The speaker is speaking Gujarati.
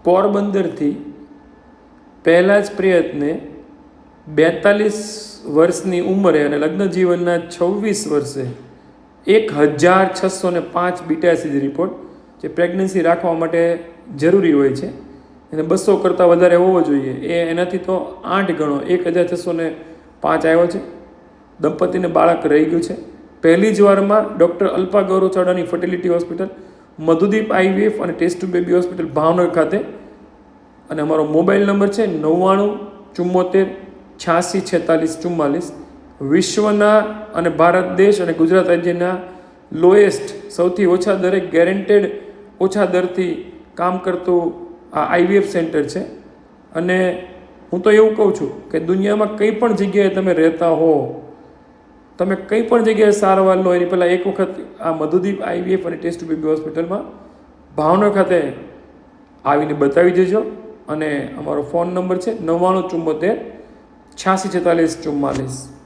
પોરબંદરથી પહેલા જ પ્રયત્ને 42 વર્ષની ઉંમરે અને લગ્ન જીવનના 26 વર્ષે 1605 બીટા એસિડ રિપોર્ટ, જે પ્રેગ્નન્સી રાખવા માટે જરૂરી હોય છે, એને 200 કરતાં વધારે હોવો જોઈએ, એનાથી તો 8 ગણો 1605 આવ્યો છે. દંપતીને બાળક રહી ગયું છે. પહેલી જ વારમાં ડૉક્ટર અલ્પા ગૌરવ ચાવડાની ફર્ટિલિટી હોસ્પિટલ, મધુદીપ IVF અને test tube baby hospital Bhavnagar ખાતે. અને અમારો મોબાઈલ નંબર છે 99 74 86 46 44. વિશ્વના અને ભારત દેશ અને ગુજરાત રાજ્યના લોએસ્ટ, સૌથી ઓછા દરે ગેરંટેડ ઓછા દરથી કામ કરતું આ IVF સેન્ટર છે. અને હું તો એવું કહું છું કે દુનિયામાં કંઈ પણ જગ્યાએ તમે રહેતા હો, તમે કંઈ પણ જગ્યાએ સારવાર લો એની પહેલાં એક વખત આ મધુદીપ IVF અને ટેસ્ટ બેબી હોસ્પિટલમાં ભાવનગર ખાતે આવીને બતાવી દેજો. અને અમારો ફોન નંબર છે 99 74 86 46 44.